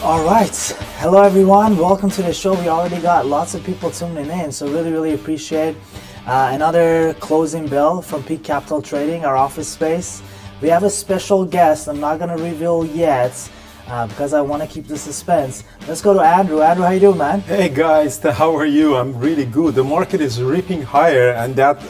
All right. Hello, everyone. Welcome to the show. We already got lots of people tuning in, so really appreciate another closing bell from Peak Capital Trading, our office space. We have a special guest. I'm not going to reveal yet because I want to keep the suspense. Let's go to Andrew. Andrew, how you doing, man? Hey guys, how are you? I'm really good. The market is ripping higher, and that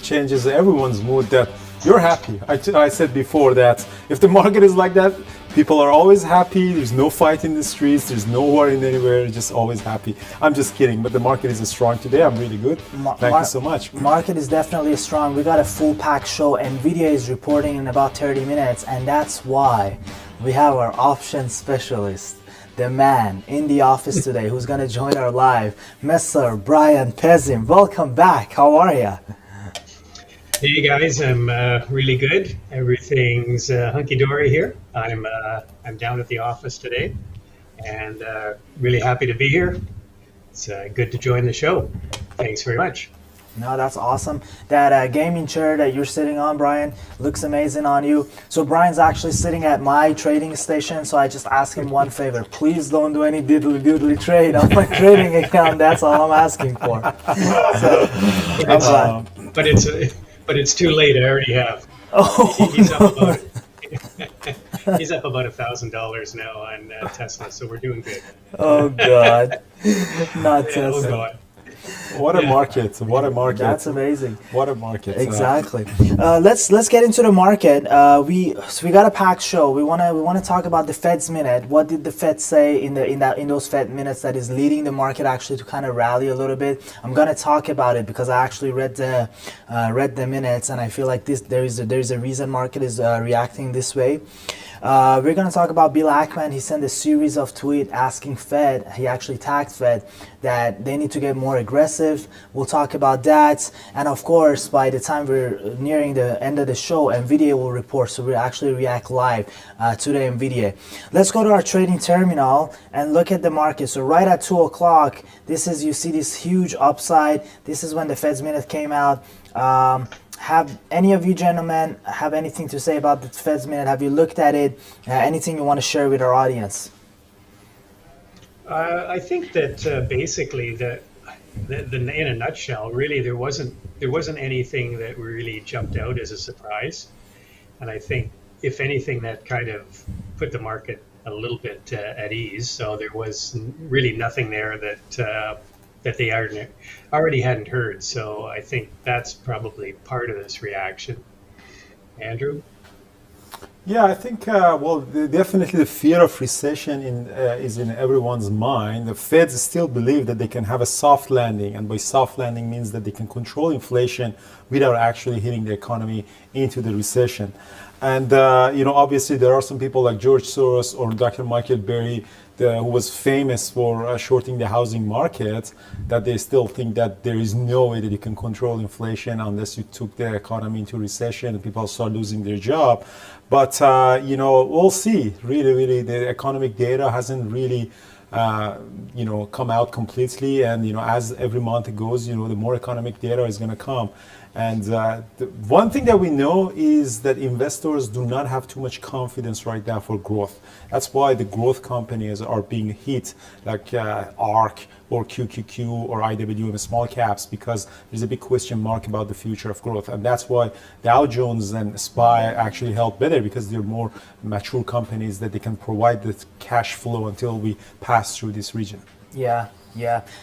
changes everyone's mood. That you're happy. I said before that if the market is like that, people are always happy. There's no fight in the streets. There's no war in anywhere. Just always happy. I'm just kidding, but the market is strong today. I'm really good. Thank you so much. Market is definitely strong. We got a full pack show. NVIDIA is reporting in about 30 minutes, and that's why we have our option specialist, the man in the office today who's going to join our live, Mr. Brian Pezim. Welcome back. How are you? Hey guys, I'm really good. Everything's hunky-dory here. I'm down at the office today, and really happy to be here. It's good to join the show. Thanks very much. No, that's awesome. That gaming chair that you're sitting on, Brian, looks amazing on you. So Brian's actually sitting at my trading station, so I just ask him one favor. Please don't do any diddly trade on my trading account. That's all I'm asking for. But it's too late. I already have. Oh, He's up about $1,000 now on Tesla, so we're doing good. Oh God, not Tesla. Oh God. What a market! What a market! That's amazing. What a market! Exactly. Let's get into the market. We got a packed show. We wanna talk about the Fed's minute. What did the Fed say in those Fed minutes that is leading the market actually to kind of rally a little bit? I'm gonna talk about it because I actually read the minutes, and I feel like there's a reason market is reacting this way. We're going to talk about Bill Ackman. He sent a series of tweets asking Fed, he actually tagged Fed, that they need to get more aggressive. We'll talk about that. And of course, by the time we're nearing the end of the show, NVIDIA will report. So we'll actually react live to the NVIDIA. Let's go to our trading terminal and look at the market. So right at 2 o'clock, you see this huge upside. This is when the Fed's minute came out. Have any of you gentlemen have anything to say about the Fed's minute? Have you looked at it? Anything you want to share with our audience? I think that basically in a nutshell, really there wasn't anything that really jumped out as a surprise, and I think if anything that kind of put the market a little bit at ease. So there was really nothing there that they already hadn't heard. So I think that's probably part of this reaction. Andrew? Yeah, I think, definitely the fear of recession is in everyone's mind. The Feds still believe that they can have a soft landing, and by soft landing means that they can control inflation without actually hitting the economy into the recession. And, obviously there are some people like George Soros or Dr. Michael Berry who was famous for shorting the housing market, that they still think that there is no way that you can control inflation unless you took the economy into recession and people start losing their job. But, we'll see. Really, the economic data hasn't really come out completely. And, as every month goes, the more economic data is going to come. And the one thing that we know is that investors do not have too much confidence right now for growth. That's why the growth companies are being hit, like ARK or QQQ or IWM small caps, because there's a big question mark about the future of growth. And that's why Dow Jones and SPY actually held better, because they're more mature companies that they can provide the cash flow until we pass through this region. Yeah.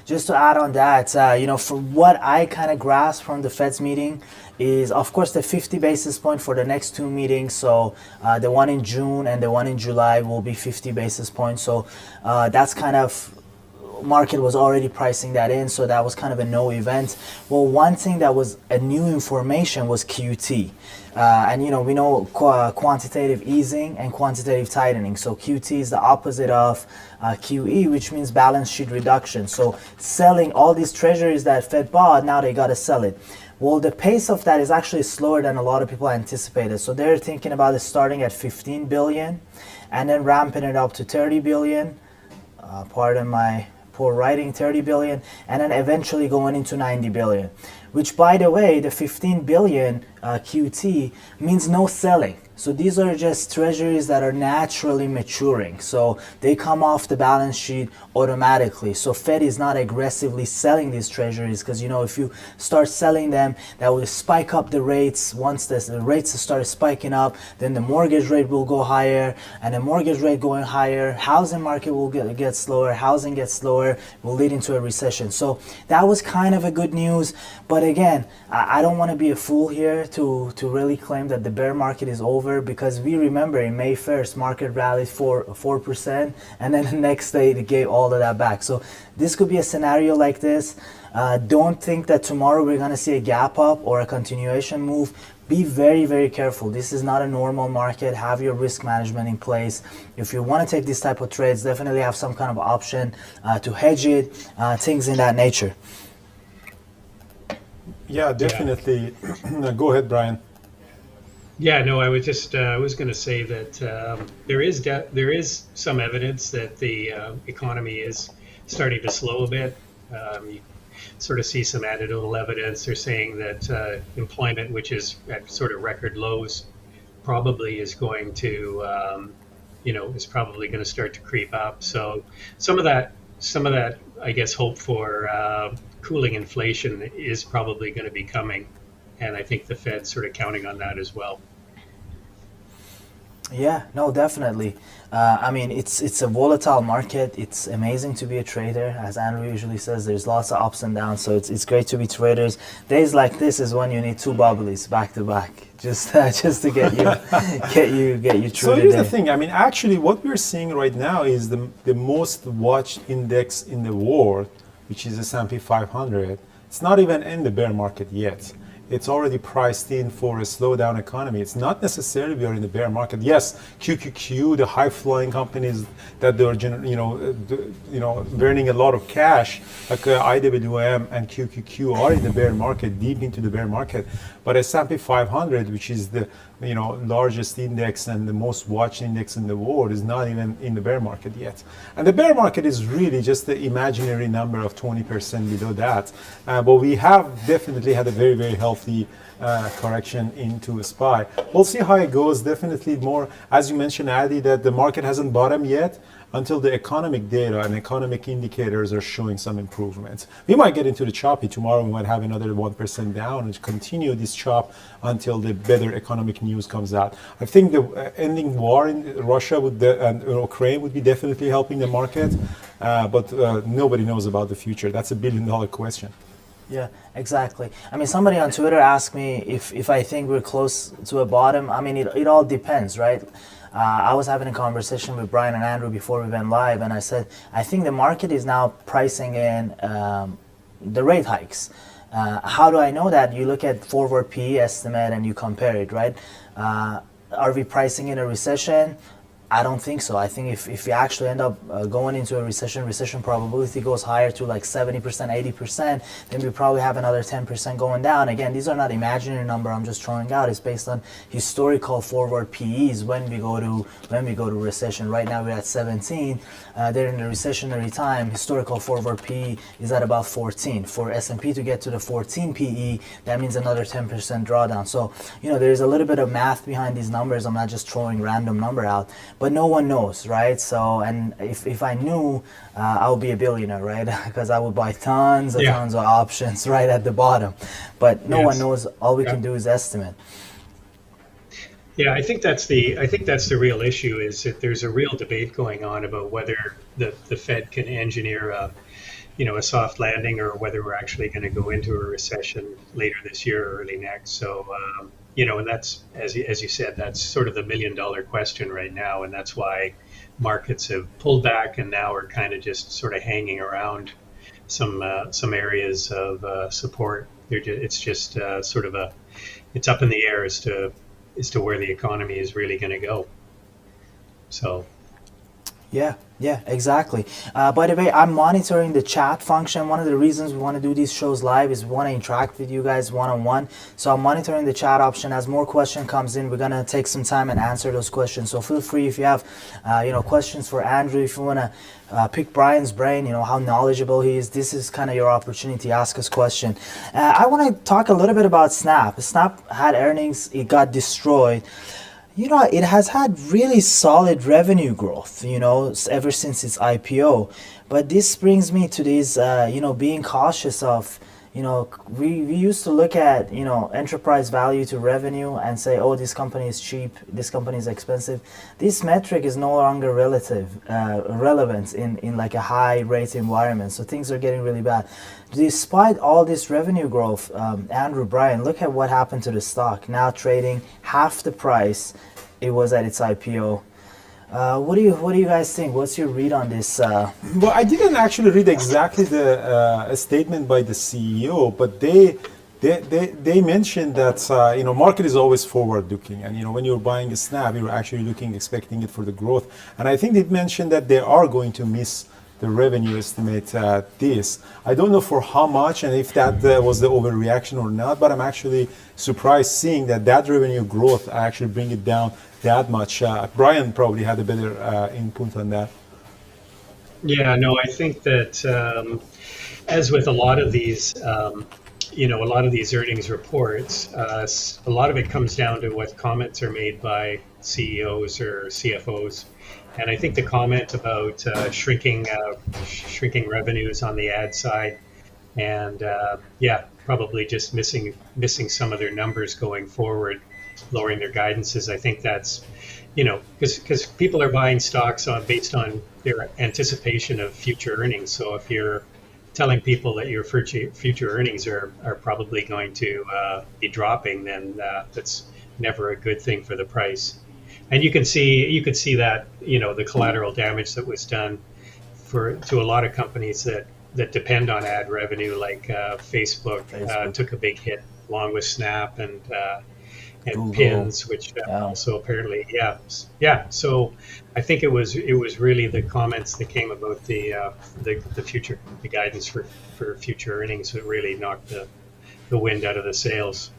Just to add on that, from what I kind of grasp from the Fed's meeting is, of course, the 50 basis point for the next two meetings. So the one in June and the one in July will be 50 basis points. So that's kind of, market was already pricing that in. So that was kind of a no event. Well, one thing that was a new information was QT. And we know quantitative easing and quantitative tightening. So QT is the opposite of QE, which means balance sheet reduction. So selling all these treasuries that Fed bought, now they got to sell it. Well, the pace of that is actually slower than a lot of people anticipated. So they're thinking about it starting at 15 billion and then ramping it up to 30 billion. Pardon my poor writing, 30 billion, and then eventually going into 90 billion. Which, by the way, the 15 billion QT means no selling. So these are just treasuries that are naturally maturing. So they come off the balance sheet automatically. So Fed is not aggressively selling these treasuries because, you know, if you start selling them, that will spike up the rates. Once the rates start spiking up, then the mortgage rate will go higher, and the mortgage rate going higher, housing market will get slower, housing gets slower, will lead into a recession. So that was kind of a good news. But again, I don't want to be a fool here to really claim that the bear market is over, because we remember in May 1st, market rallied 4%, and then the next day it gave all of that back. So this could be a scenario like this. Don't think that tomorrow we're going to see a gap up or a continuation move. Be very, very careful. This is not a normal market. Have your risk management in place. If you want to take this type of trades, definitely have some kind of option to hedge it, things in that nature. Yeah, definitely. Go ahead, Brian. Yeah, no, I was just I was going to say that there is some evidence that the economy is starting to slow a bit. You sort of see some anecdotal evidence. They're saying that employment, which is at sort of record lows, probably is going to is probably going to start to creep up. So some of that, I guess, hope for cooling inflation is probably going to be coming, and I think the Fed's sort of counting on that as well. Yeah, no, definitely. I mean, it's a volatile market. It's amazing to be a trader. As Andrew usually says, there's lots of ups and downs, so it's great to be traders. Days like this is when you need two bubblies back to back, just to get you through So the here's day. the thing. I mean, actually, what we're seeing right now is the most watched index in the world, which is S&P 500. It's not even in the bear market yet. It's already priced in for a slowdown economy. It's not necessarily we are in the bear market. Yes, QQQ, the high-flying companies that they're burning a lot of cash, like IWM and QQQ, are in the bear market, deep into the bear market. But S&P 500, which is the largest index and the most watched index in the world, is not even in the bear market yet. And the bear market is really just the imaginary number of 20% below that. But we have definitely had a very, very healthy correction into SPY. We'll see how it goes. Definitely more, as you mentioned, Adi, that the market hasn't bottomed yet until the economic data and economic indicators are showing some improvements. We might get into the choppy tomorrow. We might have another 1% down and continue this chop until the better economic news comes out. I think the ending war in Russia and Ukraine would be definitely helping the market, but nobody knows about the future. That's a billion-dollar question. Yeah, exactly. I mean, somebody on Twitter asked me if I think we're close to a bottom. I mean, it all depends, right? I was having a conversation with Brian and Andrew before we went live, and I said, I think the market is now pricing in the rate hikes. How do I know that? You look at forward PE estimate and you compare it, right? Are we pricing in a recession? I don't think so. I think if we actually end up going into a recession probability goes higher to like 70%, 80%, then we probably have another 10% going down. Again, these are not imaginary number I'm just throwing out. It's based on historical forward PEs when we go to recession. Right now we're at 17. They're in a recessionary time. Historical forward PE is at about 14. For S&P to get to the 14 PE, that means another 10% drawdown. So, there's a little bit of math behind these numbers. I'm not just throwing random number out. But no one knows, right? So, and if I knew, I would be a billionaire, right? Because I would buy tons of options right at the bottom. But no one knows. All we can do is estimate. Yeah, I think that's the real issue, is that there's a real debate going on about whether the Fed can engineer a soft landing, or whether we're actually going to go into a recession later this year or early next. So, and that's, as you said, that's sort of the million-dollar question right now, and that's why markets have pulled back and now are kind of just sort of hanging around some areas of support. It's just sort of it's up in the air as to where the economy is really going to go. So. Yeah, exactly. By the way, I'm monitoring the chat function. One of the reasons we want to do these shows live is we want to interact with you guys one-on-one. So I'm monitoring the chat option. As more question comes in, we're going to take some time and answer those questions. So feel free, if you have questions for Andrew, if you want to pick Brian's brain, how knowledgeable he is, this is kind of your opportunity to ask us question. I want to talk a little bit about Snap. Snap had earnings. It got destroyed. It has had really solid revenue growth, ever since its IPO. But this brings me to this, being cautious of, we used to look at, enterprise value to revenue and say, oh, this company is cheap, this company is expensive. This metric is no longer relevant in like a high rate environment. So things are getting really bad. Despite all this revenue growth, Andrew, Brian, look at what happened to the stock. Now trading half the price it was at its IPO. What do you guys think? What's your read on this? Well, I didn't actually read exactly the statement by the CEO, but they mentioned that market is always forward looking, and when you're buying a Snap, you're actually expecting it for the growth. And I think they mentioned that they are going to miss the revenue estimate this. I don't know for how much and if that was the overreaction or not, but I'm actually surprised seeing that revenue growth actually bring it down that much. Brian probably had a better input on that. Yeah, no, I think that as with a lot of these, earnings reports, a lot of it comes down to what comments are made by CEOs or CFOs. And I think the comment about shrinking revenues on the ad side, and probably just missing some of their numbers going forward, lowering their guidances. I think that's, because people are buying stocks based on their anticipation of future earnings. So if you're telling people that your future earnings are probably going to be dropping, then that's never a good thing for the price. And you could see that, the collateral damage that was done to a lot of companies that depend on ad revenue, like Facebook. Took a big hit along with Snap and Google. Pins, which also apparently, So I think it was really the comments that came about the future, the guidance for future earnings that really knocked the wind out of the sails.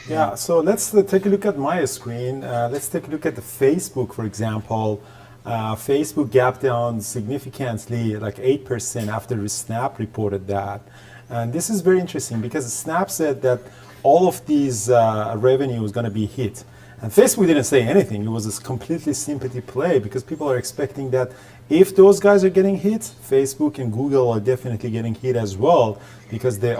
Yeah, so let's take a look at my screen. Let's take a look at the Facebook, for example. Facebook gapped down significantly, like 8% after the Snap reported that. And this is very interesting because Snap said that all of these revenue is going to be hit. And Facebook didn't say anything. It was a completely sympathy play because people are expecting that if those guys are getting hit, Facebook and Google are definitely getting hit as well because the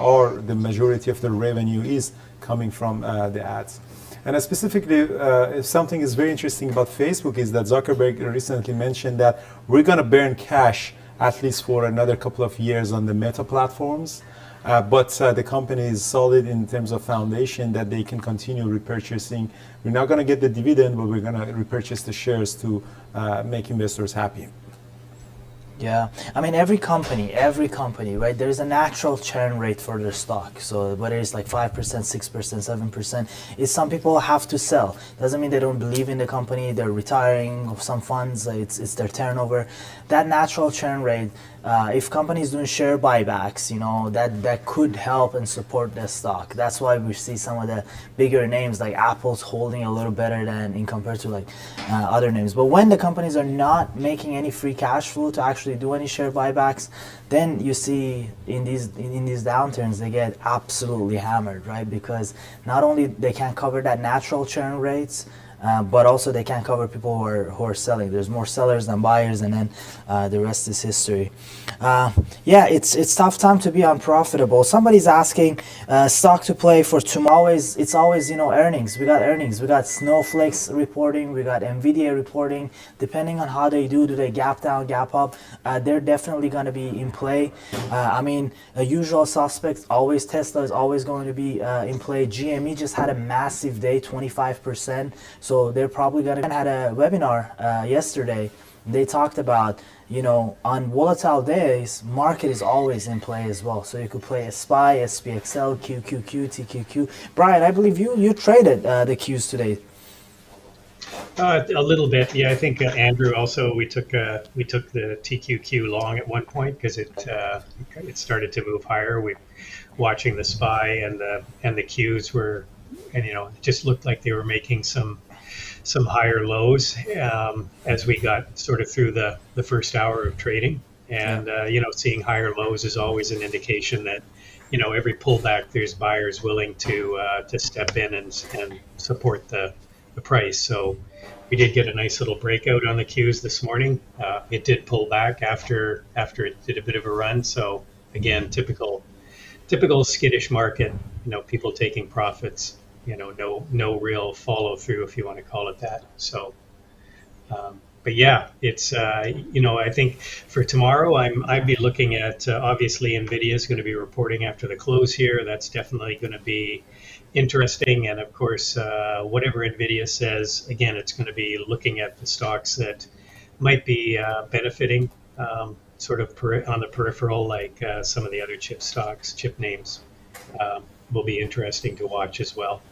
majority of the revenue is coming from the ads. And specifically, something is very interesting about Facebook is that Zuckerberg recently mentioned that we're going to burn cash at least for another couple of years on the Meta platforms. But the company is solid in terms of foundation that they can continue repurchasing. We're not going to get the dividend, but we're going to repurchase the shares to make investors happy. Yeah, I mean every company, right? There's a natural churn rate for their stock. So whether it's like 5%, 6%, 7%, is some people have to sell. Doesn't mean they don't believe in the company. They're retiring of some funds. It's their turnover. That natural churn rate. If companies doing share buybacks, that could help and support the stock. That's why we see some of the bigger names like Apple's holding a little better than in compared to like other names. But when the companies are not making any free cash flow to actually do any share buybacks, then you see in these downturns they get absolutely hammered, right? Because not only they can't cover that natural churn rates, but also they can't cover people who are selling. There's more sellers than buyers, and then the rest is history. It's tough time to be unprofitable. Somebody's asking stock to play for tomorrow. It's always earnings. We got Snowflake's reporting. We got NVIDIA reporting. Depending on how they do they gap down, gap up? They're definitely going to be in play. Usual suspects. Always Tesla is always going to be in play. GME just had a massive day, 25%. So they're probably going to had a webinar yesterday. They talked about, on volatile days, market is always in play as well. So you could play SPY, SPXL, QQQ, TQQ. Brian, I believe you traded the Qs today. A little bit, yeah. I think Andrew also we took the TQQ long at one point because it started to move higher. We watching the SPY and the Qs were, and it just looked like they were making some higher lows as we got sort of through the first hour of trading. And, seeing higher lows is always an indication that, every pullback, there's buyers willing to step in and support the the price. So we did get a nice little breakout on the Qs this morning. It did pull back after it did a bit of a run. So again, typical skittish market. People taking profits. No real follow through, if you want to call it that. So. But yeah, it's I think for tomorrow I'd be looking at obviously NVIDIA is going to be reporting after the close here. That's definitely going to be interesting, and of course whatever NVIDIA says, again, it's going to be looking at the stocks that might be benefiting sort of on the peripheral, like some of the other chip names will be interesting to watch as well.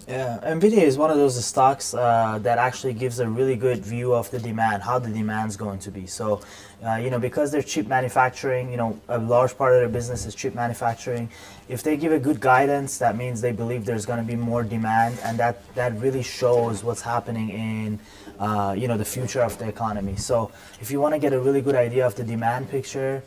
Yeah, NVIDIA is one of those stocks that actually gives a really good view of the demand, how the demand's going to be. So, because they're chip manufacturing, a large part of their business is chip manufacturing. If they give a good guidance, that means they believe there's going to be more demand, and that really shows what's happening in, the future of the economy. So, if you want to get a really good idea of the demand picture,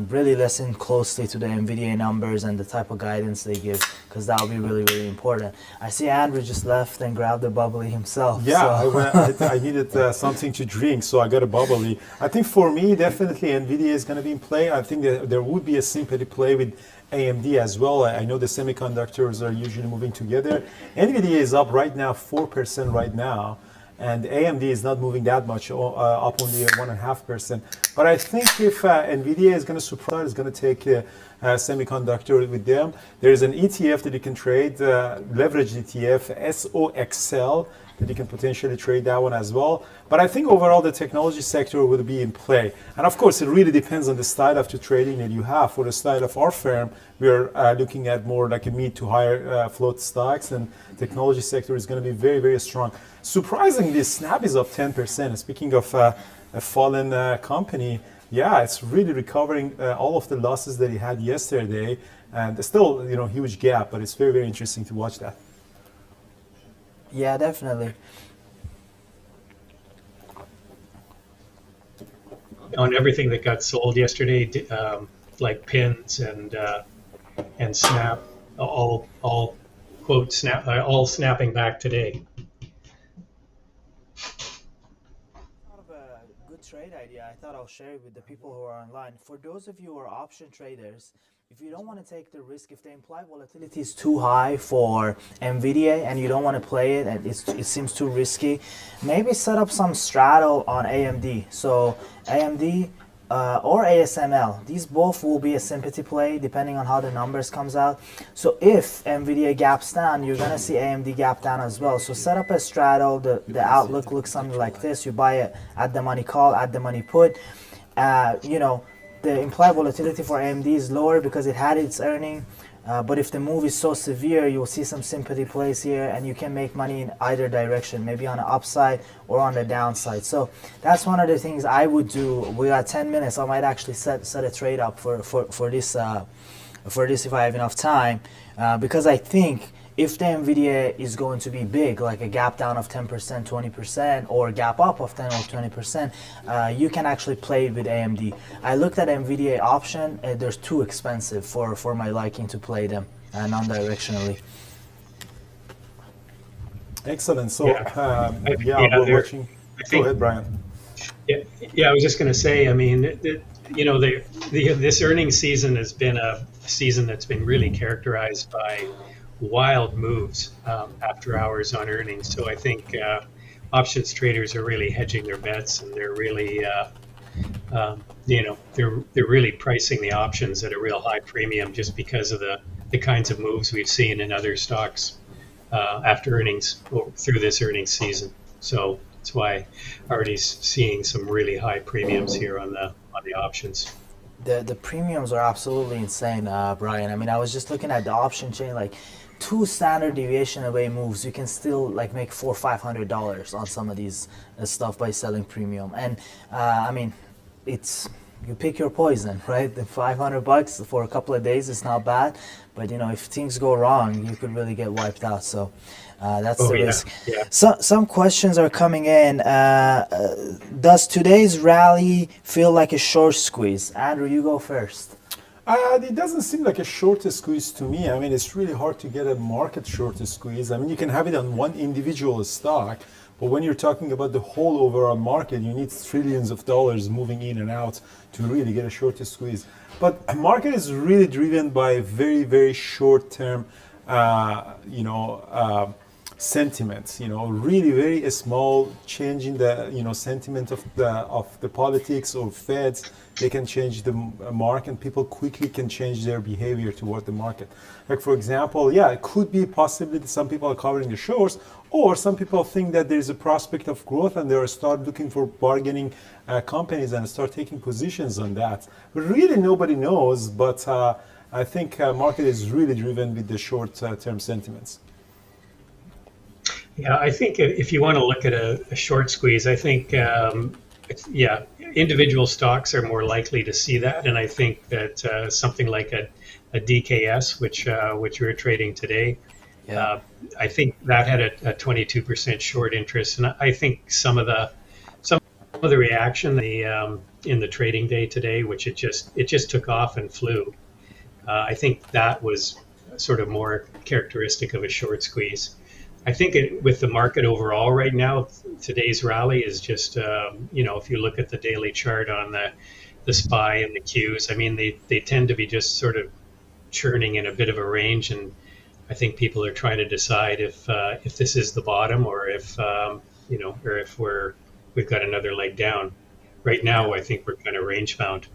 really listen closely to the NVIDIA numbers and the type of guidance they give, because that will be really, really important. I see Andrew just left and grabbed a bubbly himself. Yeah, so. I needed something to drink, so I got a bubbly. I think for me, definitely NVIDIA is going to be in play. I think that there would be a sympathy play with AMD as well. I know the semiconductors are usually moving together. NVIDIA is up right now, 4% right now. And AMD is not moving that much, up only 1.5%. But I think if NVIDIA is going to surprise, is going to take a semiconductor with them, there is an ETF that you can trade, leverage ETF, SOXL, that you can potentially trade that one as well. But I think overall the technology sector will be in play. And of course, it really depends on the style of the trading that you have. For the style of our firm, we are looking at more like a mid to higher float stocks, and technology sector is going to be very, very strong. Surprisingly, Snap is up 10%. Speaking of a fallen company, yeah, it's really recovering all of the losses that it had yesterday. And there's still, huge gap, but it's very, very interesting to watch that. Yeah, definitely. On everything that got sold yesterday, like pins and Snap, all quote snap, all snapping back today. Of a good trade idea, I thought I'll share it with the people who are online. For those of you who are option traders, if you don't want to take the risk, if the implied volatility is too high for NVIDIA and you don't want to play it and it seems too risky, maybe set up some straddle on AMD. So AMD or ASML, these both will be a sympathy play depending on how the numbers comes out. So if NVIDIA gaps down, you're going to see AMD gap down as well. So set up a straddle. The outlook looks something like this. You buy it at the money call, at the money put. The implied volatility for AMD is lower because it had its earning. But if the move is so severe, you'll see some sympathy plays here, and you can make money in either direction, maybe on the upside or on the downside. So that's one of the things I would do. We got 10 minutes. I might actually set a trade up for this if I have enough time, because I think if the NVIDIA is going to be big, like a gap down of 10%, 20%, or gap up of 10 or 20%, you can actually play with AMD. I looked at NVIDIA option, they're too expensive for my liking to play them non-directionally. Excellent. So, we're watching. Go ahead, Brian. Yeah, I was just going to say, I mean, this earnings season has been a season that's been really characterized by wild moves after hours on earnings. So I think options traders are really hedging their bets, and they're really, they're really pricing the options at a real high premium just because of the kinds of moves we've seen in other stocks after earnings or through this earnings season. So that's why already seeing some really high premiums here on the options. The premiums are absolutely insane, Brian. I mean, I was just looking at the option chain, like 2 standard deviation away moves, you can still like make $400 or $500 on some of these stuff by selling premium. And I mean, you pick your poison, right? The $500 for a couple of days is not bad, but if things go wrong, you could really get wiped out. So that's the risk. Yeah. Some questions are coming in. Does today's rally feel like a short squeeze? Andrew, you go first. It doesn't seem like a short squeeze to me. I mean, it's really hard to get a market short squeeze. I mean, you can have it on one individual stock, but when you're talking about the whole overall market, you need trillions of dollars moving in and out to really get a short squeeze. But a market is really driven by very, very short-term, sentiments. Really very small change in the sentiment of the politics or Feds. They can change the market, and people quickly can change their behavior toward the market. Like for example, yeah, it could be possibly that some people are covering the shorts, or some people think that there is a prospect of growth and they start looking for bargaining companies and start taking positions on that. But really, nobody knows. But I think market is really driven with the short-term sentiments. Yeah, I think if you want to look at a short squeeze, I think, individual stocks are more likely to see that. And I think that something like a DKS, which we're trading today, I think that had a 22% short interest. And I think some of the reaction in the trading day today, which it just took off and flew, I think that was sort of more characteristic of a short squeeze. I think with the market overall right now, today's rally is just, if you look at the daily chart on the SPY and the Qs, I mean, they tend to be just sort of churning in a bit of a range. And I think people are trying to decide if this is the bottom or if we've got another leg down. Right now, I think we're kind of range bound.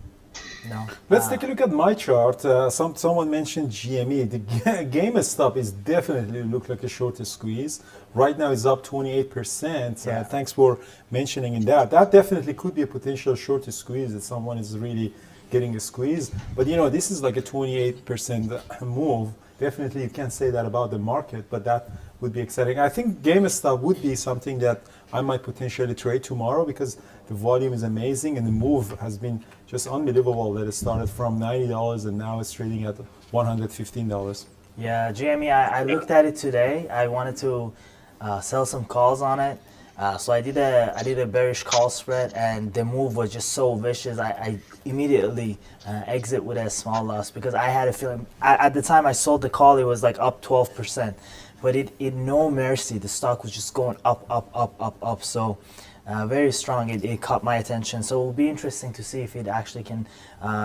No. Let's take a look at my chart. Someone mentioned GME. The GameStop is definitely look like a short squeeze. Right now it's up 28%. Yeah. Thanks for mentioning that. That definitely could be a potential short squeeze if someone is really getting a squeeze. But this is like a 28% move. Definitely you can't say that about the market, but that would be exciting. I think GameStop would be something that I might potentially trade tomorrow because the volume is amazing and the move has been just unbelievable that it started from $90 and now it's trading at $115. Yeah, GME, I looked at it today. I wanted to sell some calls on it. So I did a bearish call spread, and the move was just so vicious. I immediately exit with a small loss because I had a feeling at the time I sold the call, it was like up 12%, but it no mercy. The stock was just going up. So very strong. It caught my attention. So it will be interesting to see if it actually can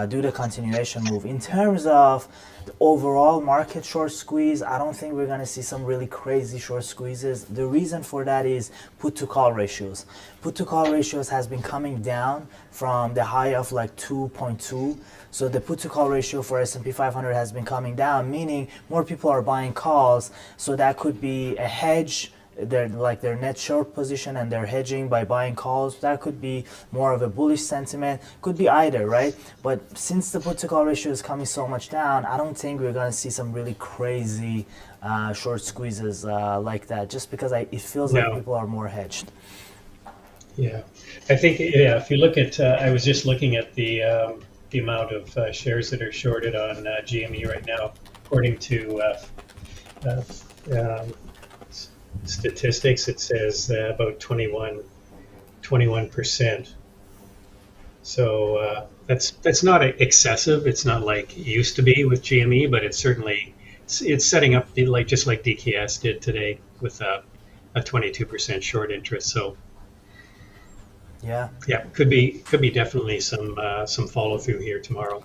do the continuation move. In terms of the overall market short squeeze, I don't think we're going to see some really crazy short squeezes. The reason for that is put to call ratios. Put to call ratios has been coming down from the high of like 2.2. So the put to call ratio for S&P 500 has been coming down, meaning more people are buying calls. So that could be a hedge. Their net short position and they're hedging by buying calls. That could be more of a bullish sentiment, could be either, right? But since the put to call ratio is coming so much down, I don't think we're going to see some really crazy short squeezes like that, just because it feels like people are more hedged. Yeah, I think if you look at, I was just looking at the amount of shares that are shorted on GME right now, according to statistics, it says about 21%. So that's not excessive. It's not like it used to be with GME, but it's certainly it's setting up just like DKS did today with a 22% short interest. So yeah, could be definitely some follow through here tomorrow.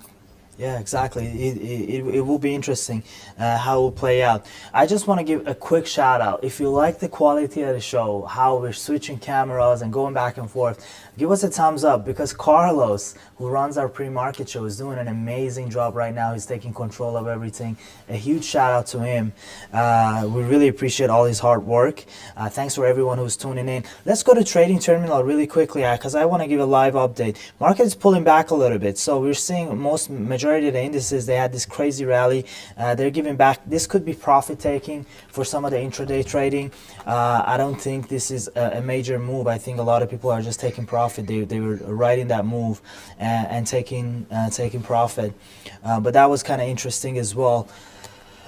Yeah, exactly. It will be interesting how it will play out. I just want to give a quick shout out. If you like the quality of the show, how we're switching cameras and going back and forth, give us a thumbs up, because Carlos, who runs our pre-market show, is doing an amazing job right now. He's taking control of everything. A huge shout out to him. We really appreciate all his hard work. Thanks for everyone who's tuning in. Let's go to Trading Terminal really quickly, because I want to give a live update. Market is pulling back a little bit, so we're seeing majority of the indices, they had this crazy rally. They're giving back. This could be profit taking for some of the intraday trading. I don't think this is a major move. I think a lot of people are just taking profit. They were riding that move and taking profit. But that was kind of interesting as well.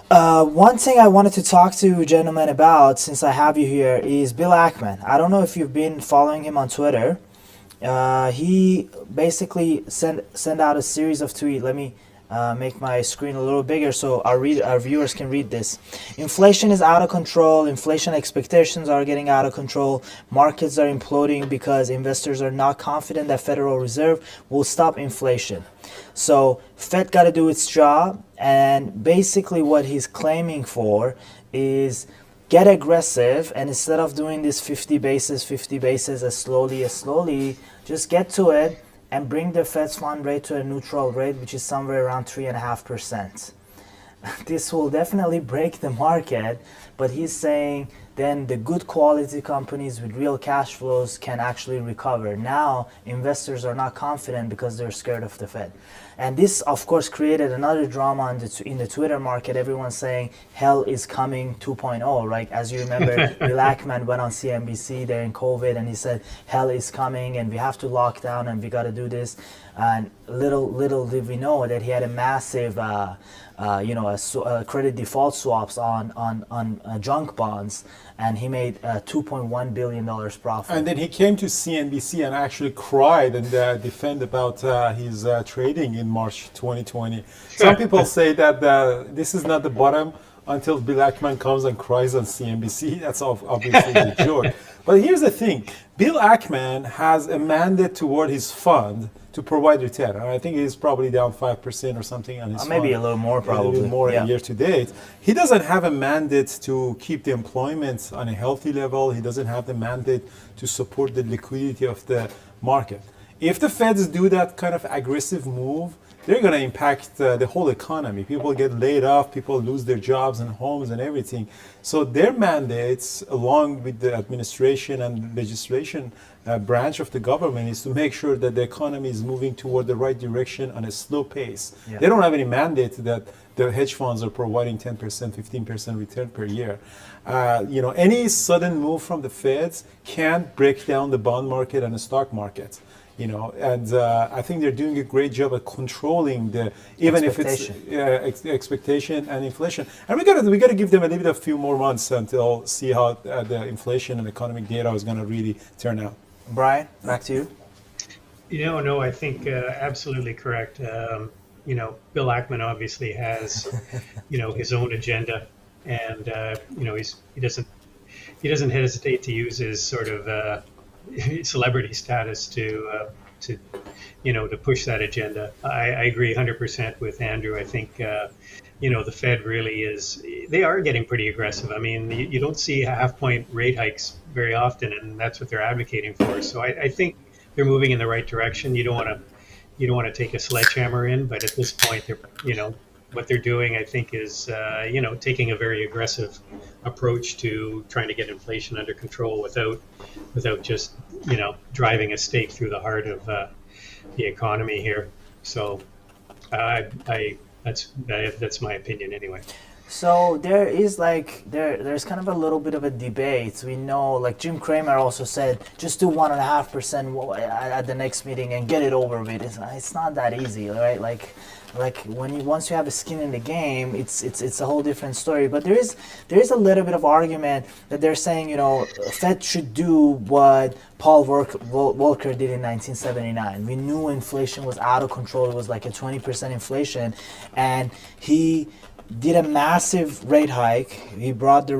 One thing I wanted to talk to you gentlemen about, since I have you here, is Bill Ackman. I don't know if you've been following him on Twitter. He basically sent out a series of tweets. Let me make my screen a little bigger so our viewers can read this. Inflation is out of control. Inflation expectations are getting out of control. Markets are imploding because investors are not confident that Federal Reserve will stop inflation. So Fed got to do its job, and basically what he's claiming for is get aggressive, and instead of doing this 50 basis as slowly, just get to it and bring the Fed's fund rate to a neutral rate, which is somewhere around 3.5%. This will definitely break the market, but he's saying then the good quality companies with real cash flows can actually recover. Now investors are not confident because they're scared of the Fed. And this, of course, created another drama in the Twitter market. Everyone's saying hell is coming 2.0, right? As you remember, Bill Ackman went on CNBC during COVID and he said hell is coming and we have to lock down and we got to do this. And little did we know that he had a massive credit default swaps on junk bonds, and he made $2.1 billion profit. And then he came to CNBC and actually cried and defend about his trading in March 2020. Some people say that this is not the bottom until Bill Ackman comes and cries on CNBC. That's obviously a joke. But here's the thing. Bill Ackman has a mandate toward his fund to provide return. And I think he's probably down 5% or something on his fund. Maybe a little more, probably. A little more year to date. He doesn't have a mandate to keep the employment on a healthy level. He doesn't have the mandate to support the liquidity of the market. If the Feds do that kind of aggressive move, they're going to impact the whole economy. People get laid off, people lose their jobs and homes and everything. So their mandates, along with the administration and legislation branch of the government, is to make sure that the economy is moving toward the right direction on a slow pace. Yeah. They don't have any mandate that the hedge funds are providing 10%, 15% return per year. Any sudden move from the Feds can break down the bond market and the stock market. I think they're doing a great job at controlling even if it's expectation and inflation. And we got to give them a few more months until see how the inflation and economic data is going to really turn out. Brian, back to you. No, I think absolutely correct. Bill Ackman obviously has, his own agenda, and he doesn't hesitate to use his sort of celebrity status to push that agenda. I agree 100% with Andrew. I think the Fed really they are getting pretty aggressive. I mean, you don't see half-point rate hikes very often, and that's what they're advocating for. So I think they're moving in the right direction. You don't want to take a sledgehammer in, but at this point, what they're doing, I think, is taking a very aggressive approach to trying to get inflation under control without just driving a stake through the heart of the economy here. So that's my opinion anyway. So there is there's kind of a little bit of a debate. We know, like Jim Cramer also said, just do 1.5% at the next meeting and get it over with. It's not that easy, right? Like once you have a skin in the game, it's a whole different story. But there is a little bit of argument that they're saying, Fed should do what Paul Volcker did in 1979. We knew inflation was out of control. It was like a 20% inflation, and he did a massive rate hike. He brought the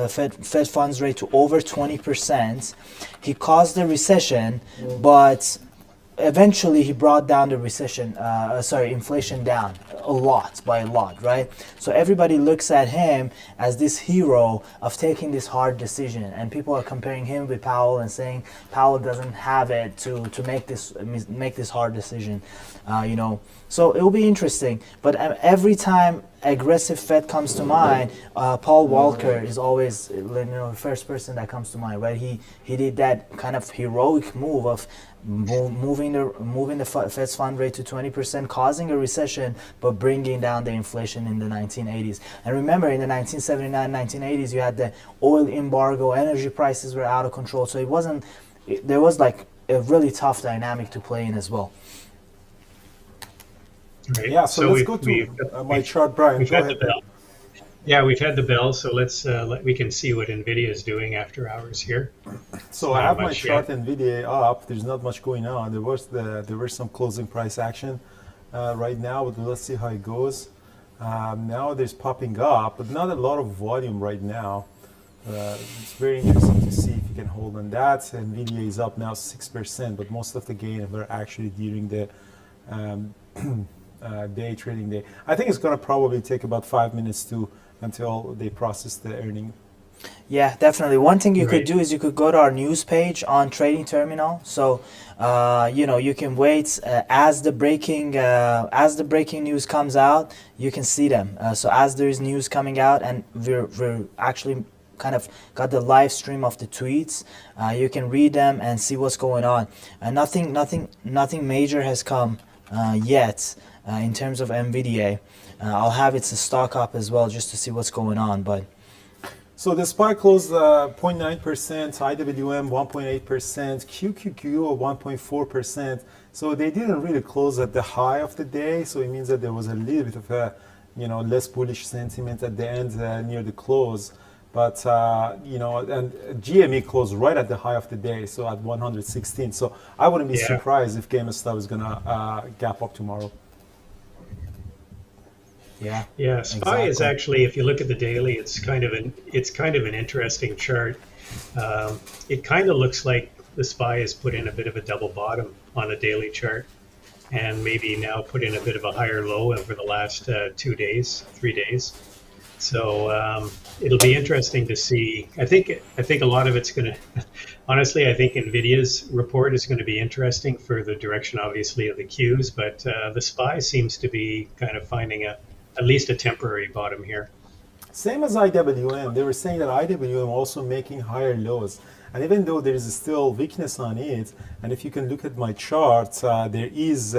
Fed funds rate to over 20%. He caused a recession, but eventually he brought down the inflation down by a lot, right? So everybody looks at him as this hero of taking this hard decision, and people are comparing him with Powell and saying Powell doesn't have it to make this hard decision, So it will be interesting. But every time aggressive Fed comes to mind, Paul Volcker is always the first person that comes to mind, right? He did that kind of heroic move of moving the Fed's fund rate to 20%, causing a recession, but bringing down the inflation in the 1980s. And remember, in the 1979, 1980s, you had the oil embargo, energy prices were out of control. So there was like a really tough dynamic to play in as well. Right. Yeah, so let's go to my chart, Brian. Go ahead. Yeah, we've had the bell, so we can see what NVIDIA is doing after hours here. So I have my chart NVIDIA up. There's not much going on. There was some closing price action. right now, but let's see how it goes. Now there's popping up, but not a lot of volume right now. It's very interesting to see if you can hold on that. NVIDIA is up now 6%, but most of the gain were actually during the day trading day. I think it's going to probably take about 5 minutes until they process the earning. Yeah, definitely. One thing you could do is you could go to our news page on Trading Terminal. So, you can wait as the breaking news comes out. You can see them. So as there is news coming out, and we're actually kind of got the live stream of the tweets. You can read them and see what's going on. Nothing major has come yet in terms of NVDA. I'll have its stock up as well just to see what's going on, but. So the SPY closed 0.9%, IWM 1.8%, QQQ 1.4%. So they didn't really close at the high of the day. So it means that there was a little bit of a, less bullish sentiment at the end near the close. But and GME closed right at the high of the day, so at 116. So I wouldn't be surprised if GameStop is gonna gap up tomorrow. Yeah. Yeah. SPY is actually, if you look at the daily, it's kind of an interesting chart. It kind of looks like the SPY has put in a bit of a double bottom on the daily chart, and maybe now put in a bit of a higher low over the last 3 days. So it'll be interesting to see. I think a lot of it's going to, honestly, I think NVIDIA's report is going to be interesting for the direction, obviously, of the Qs, but the SPY seems to be kind of finding at least a temporary bottom here. Same as IWM. They were saying that IWM also making higher lows. And even though there is still weakness on it, and if you can look at my chart, there is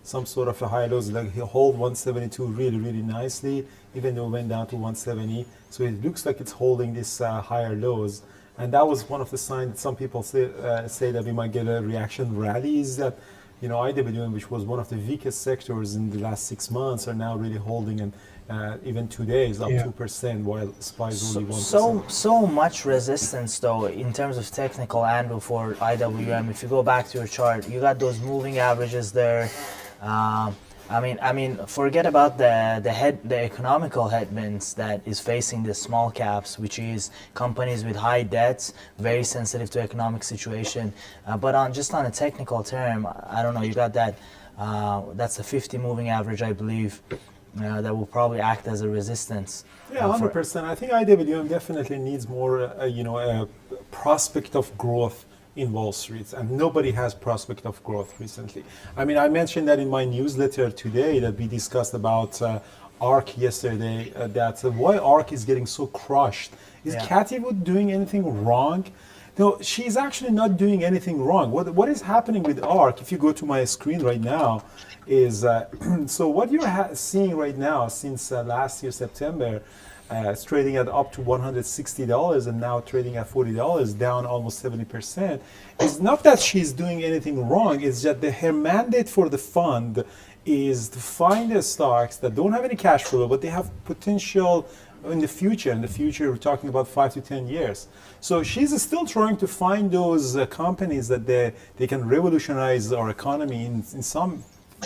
some sort of a higher lows. Like he hold 172 really, really nicely, even though it went down to 170. So it looks like it's holding this higher lows. And that was one of the signs that some people say that we might get a reaction rally, is that IWM, which was one of the weakest sectors in the last 6 months, are now really holding, and even today is up 2%, while SPY is only 1%. So much resistance though in terms of technical angle for IWM. If you go back to your chart, you got those moving averages there. I mean, forget about the economical headwinds that is facing the small caps, which is companies with high debts, very sensitive to economic situation. But on a technical term, I don't know. You got that. That's a 50 moving average, I believe, that will probably act as a resistance. Yeah, 100%. I think IWM definitely needs more, a prospect of growth in Wall Street, and nobody has prospect of growth recently. I mean, I mentioned that in my newsletter today that we discussed about ARK yesterday, that why ARK is getting so crushed. Is Cathie Wood doing anything wrong? No, she's actually not doing anything wrong. What is happening with ARK, if you go to my screen right now, is, so what you're seeing right now since last year, September, it's trading at up to $160 and now trading at $40, down almost 70%. It's not that she's doing anything wrong, it's that her mandate for the fund is to find the stocks that don't have any cash flow, but they have potential in the future. In the future, we're talking about 5 to 10 years. So she's still trying to find those companies that they can revolutionize our economy in some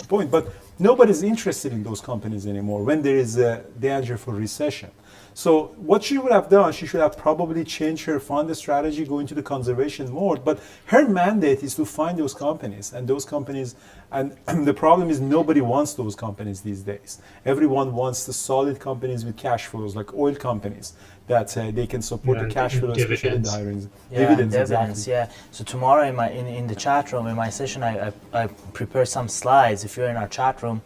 point, but nobody's interested in those companies anymore when there is a danger for recession. So what she would have done, she should have probably changed her fund strategy, go into the conservation mode. But her mandate is to find those companies, and the problem is nobody wants those companies these days. Everyone wants the solid companies with cash flows, like oil companies, that they can support the cash flow, especially in the hiring. Dividends, exactly. Yeah. So tomorrow in the chat room, in my session, I prepare some slides. If you're in our chat room,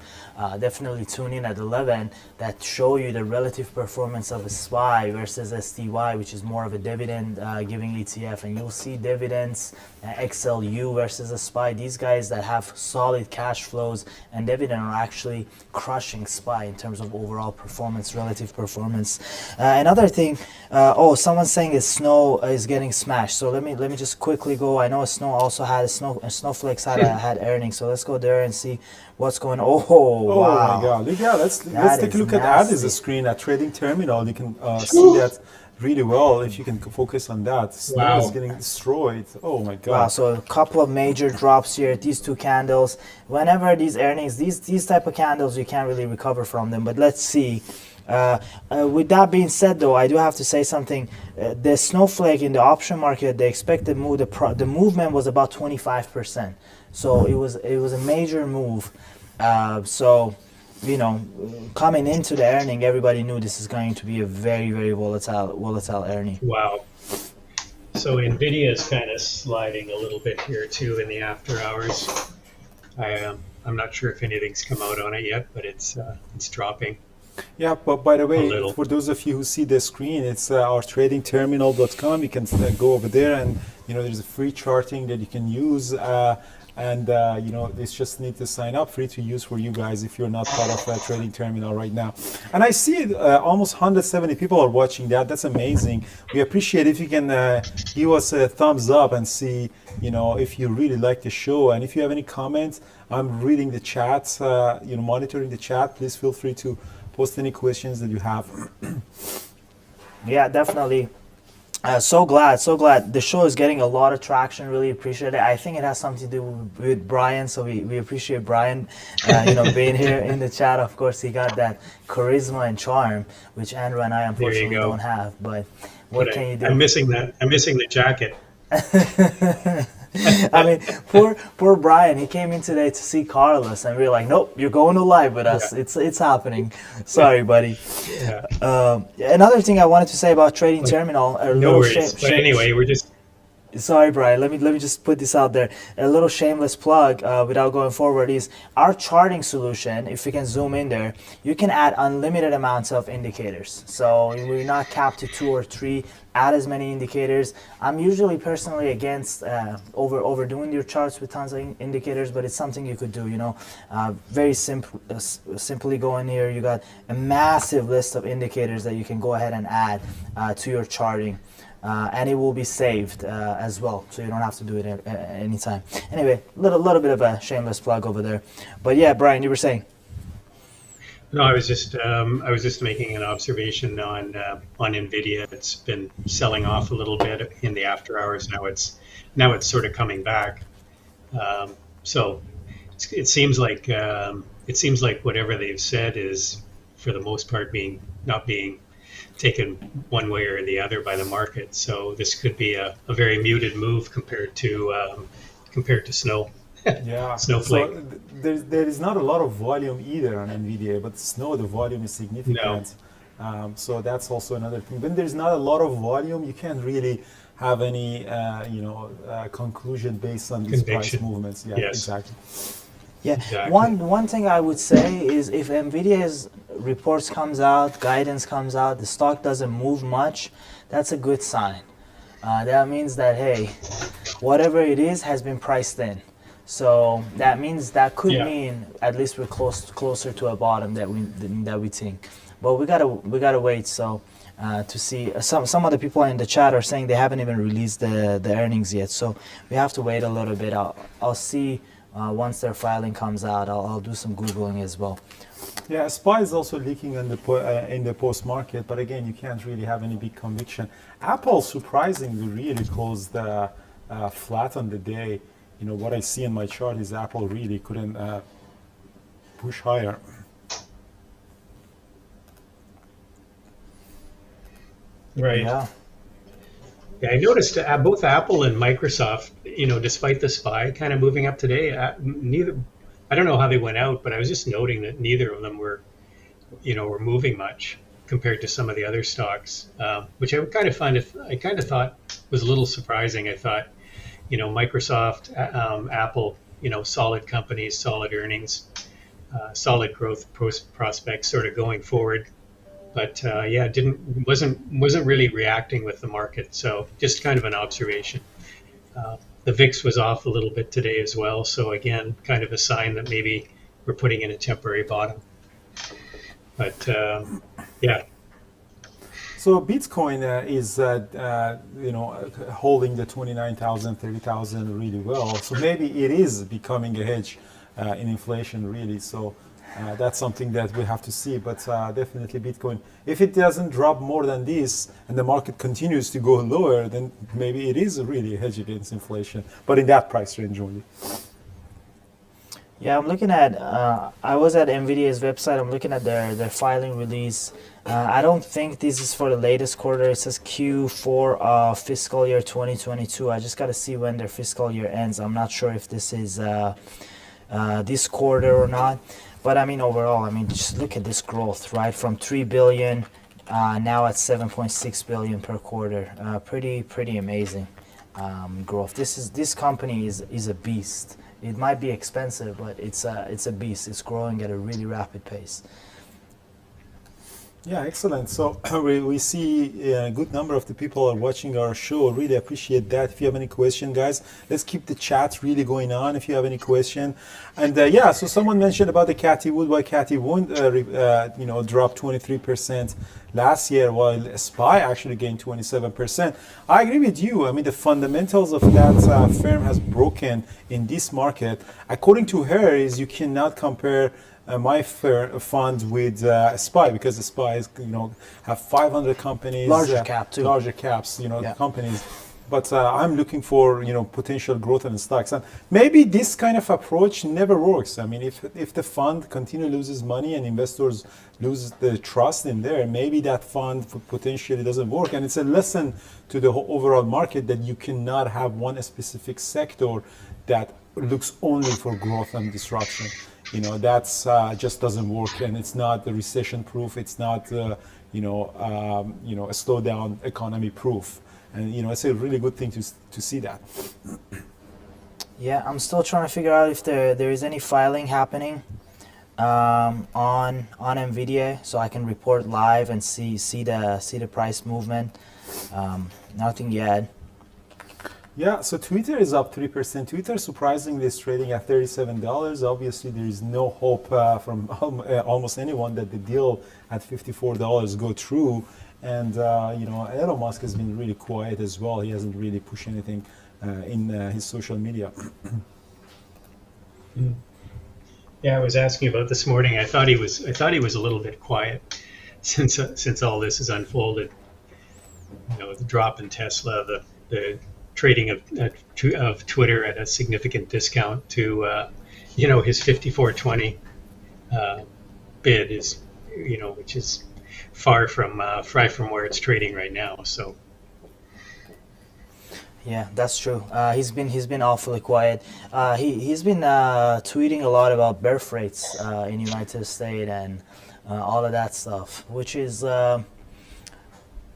definitely tune in at 11, that show you the relative performance of a SPY versus STY, which is more of a dividend giving ETF, and you'll see dividends, XLU versus a SPY. These guys that have solid cash flows and dividend are actually crushing SPY in terms of overall performance, relative performance. Another thing, someone's saying Snow is getting smashed. So let me just quickly go. I know Snow also had Snowflakes had earnings. So let's go there and see what's going on. Oh wow! My God! Let's take a look at Addis screen at Trading Terminal. You can see that really well if you can focus on that. Snow is getting destroyed. Oh my God. Wow, so a couple of major drops here. These two candles. Whenever these earnings, these type of candles, you can't really recover from them. But let's see. With that being said, though, I do have to say something. The snowflake in the option market, the expected move, the movement was about 25%. So it was a major move. So, you know, coming into the earning, everybody knew this is going to be a very, very volatile earning. Wow. So NVIDIA is kind of sliding a little bit here too in the after hours. I'm not sure if anything's come out on it yet, but it's dropping. Yeah, but by the way, for those of you who see the screen, it's our tradingterminal.com. You can go over there, and you know there's a free charting that you can use. And you know, this just need to sign up, free to use for you guys if you're not part of Trading Terminal right now. And I see almost 170 people are watching that. That's amazing. We appreciate if you can give us a thumbs up and see, you know, if you really like the show. And if you have any comments, I'm reading the chat, you know, monitoring the chat. Please feel free to post any questions that you have. Yeah, definitely. So glad the show is getting a lot of traction. Really appreciate it. I think it has something to do with Brian, so we appreciate Brian, you know, being here in the chat. Of course, he got that charisma and charm, which Andrew and I unfortunately don't have. But what can you do? I'm missing the jacket. I mean, poor Brian. He came in today to see Carlos, and we were like, "Nope, you're going to live with us. Yeah. It's happening." Sorry, buddy. Yeah. Another thing I wanted to say about Trading Terminal. No worries. But anyway, we're just. Sorry, Brian. Let me just put this out there. A little shameless plug without going forward is our charting solution. If you can zoom in there, you can add unlimited amounts of indicators. So we're not capped to 2 or 3. Add as many indicators. I'm usually personally against overdoing your charts with tons of indicators, but it's something you could do. You know, very simply go in here. You got a massive list of indicators that you can go ahead and add to your charting. And it will be saved as well, so you don't have to do it anytime. Anyway, little bit of a shameless plug over there. But yeah, Brian, you were saying. No, I was just making an observation on NVIDIA. It's been selling off a little bit in the after hours. Now it's sort of coming back. So it seems like whatever they've said is, for the most part, not being taken one way or the other by the market. So this could be a very muted move compared to snow. Yeah, snowflake. So there is not a lot of volume either on NVDA, but snow, the volume is significant. No. So that's also another thing. When there's not a lot of volume, you can't really have any conclusion based on these price movements. Yeah, yes. Exactly. Yeah, exactly. One thing I would say is if NVIDIA's reports comes out, guidance comes out, the stock doesn't move much, that's a good sign. That means that, hey, whatever it is has been priced in. So that means that could mean at least we're closer to a bottom that we think. But we gotta wait. So to see some of the people in the chat are saying they haven't even released the earnings yet. So we have to wait a little bit. I'll see once their filing comes out. I'll do some Googling as well. Yeah, SPY is also leaking in the post market, but again, you can't really have any big conviction. Apple surprisingly really closed flat on the day. You know, what I see in my chart is Apple really couldn't push higher. Right. Yeah. Yeah, I noticed both Apple and Microsoft, you know, despite the SPY kind of moving up today, I don't know how they went out, but I was just noting that neither of them were moving much compared to some of the other stocks, which I kind of thought was a little surprising. I thought, you know, Microsoft, Apple, you know, solid companies, solid earnings, solid growth prospects sort of going forward. But wasn't really reacting with the market. So just kind of an observation. The VIX was off a little bit today as well. So again, kind of a sign that maybe we're putting in a temporary bottom. But yeah. So Bitcoin is holding the 29,000, 30,000 really well. So maybe it is becoming a hedge in inflation really. So That's something that we have to see, but definitely Bitcoin. If it doesn't drop more than this and the market continues to go lower, then maybe it is really a hedge against inflation, but in that price range only. Yeah, I'm looking at, I was at NVIDIA's website, I'm looking at their filing release. I don't think this is for the latest quarter. It says Q4 of fiscal year 2022. I just got to see when their fiscal year ends. I'm not sure if this is this quarter or not. But I mean, overall, I mean, just look at this growth, right? From 3 billion, now at 7.6 billion per quarter. Pretty amazing growth. This company is a beast. It might be expensive, but it's a beast. It's growing at a really rapid pace. Yeah, excellent. So we see a good number of the people are watching our show. Really appreciate that. If you have any question, guys, let's keep the chat really going on. If you have any question, and yeah, so someone mentioned about the Cathy Wood. Why Cathy Wood, dropped 23% last year, while SPY actually gained 27%. I agree with you. I mean, the fundamentals of that firm has broken in this market. According to her, is you cannot compare my fund with SPY, because SPY is, have 500 companies, larger cap too, larger caps, companies. But I'm looking for potential growth in stocks, and maybe this kind of approach never works. I mean, if the fund continually loses money and investors lose the trust in there, maybe that fund potentially doesn't work. And it's a lesson to the overall market that you cannot have one specific sector that looks only for growth and disruption. That's just doesn't work, and it's not the recession proof. It's not a slowdown economy proof. And it's a really good thing to see that. Yeah, I'm still trying to figure out if there is any filing happening on NVIDIA, so I can report live and see the price movement. Nothing yet. Yeah, so Twitter is up 3%. Twitter surprisingly is trading at $37. Obviously, there is no hope from almost anyone that the deal at $54 go through. And Elon Musk has been really quiet as well. He hasn't really pushed anything in his social media. Yeah, I was asking about this morning. I thought he was a little bit quiet since all this has unfolded. The drop in Tesla, the trading of Twitter at a significant discount to his 54.20 bid is which is far from where it's trading right now. So yeah, that's true. He's been awfully quiet. He's been tweeting a lot about birth rates in United States and all of that stuff, which is.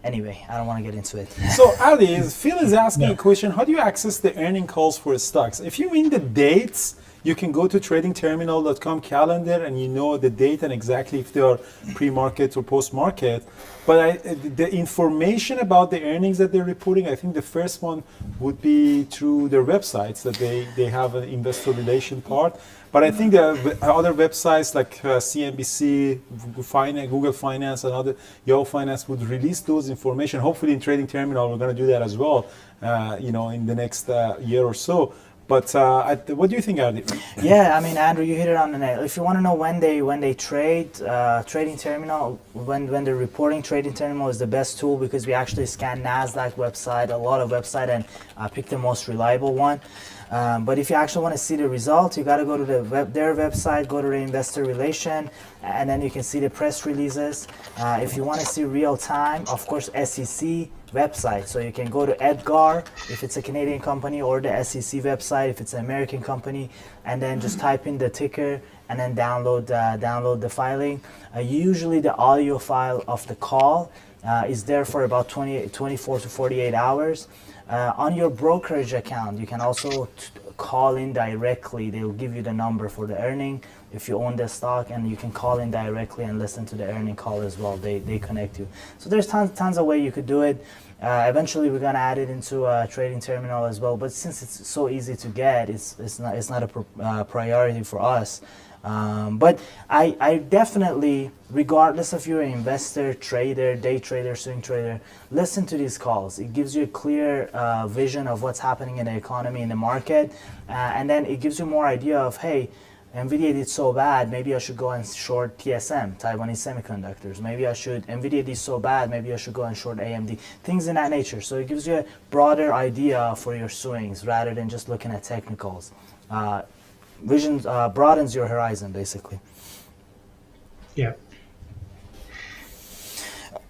Anyway, I don't want to get into it. So, Ali, Phil is asking a question. How do you access the earning calls for stocks? If you mean the dates, you can go to tradingterminal.com calendar and the date and exactly if they are pre-market or post-market. But the information about the earnings that they're reporting, I think the first one would be through their websites, that they have an investor relation part. But I think there are other websites like CNBC, Google Finance, and other Yahoo Finance would release those information. Hopefully in Trading Terminal, we're going to do that as well, in the next year or so. But what do you think, Ardi? Yeah, I mean, Andrew, you hit it on the nail. If you want to know when they trade, Trading Terminal, when they're reporting, Trading Terminal is the best tool because we actually scan NASDAQ website, a lot of website, and pick the most reliable one. But if you actually want to see the results, you got to go to their website, go to the investor relation, and then you can see the press releases. If you want to see real time, of course, SEC website. So you can go to EDGAR if it's a Canadian company, or the SEC website if it's an American company, and then just type in the ticker and then download the filing. Usually the audio file of the call is there for about 24 to 48 hours. On your brokerage account, you can also call in directly. They'll give you the number for the earning if you own the stock, and you can call in directly and listen to the earning call as well. They connect you. So there's tons of way you could do it. Eventually, we're gonna add it into a Trading Terminal as well. But since it's so easy to get, it's not a priority for us. But I definitely, regardless if you're an investor, trader, day trader, swing trader, listen to these calls. It gives you a clear vision of what's happening in the economy, in the market, and then it gives you more idea of, hey, NVIDIA did so bad, maybe I should go and short TSM, Taiwanese Semiconductors. Maybe I should, NVIDIA did so bad, maybe I should go and short AMD. Things in that nature. So it gives you a broader idea for your swings rather than just looking at technicals. Vision broadens your horizon, basically. Yeah.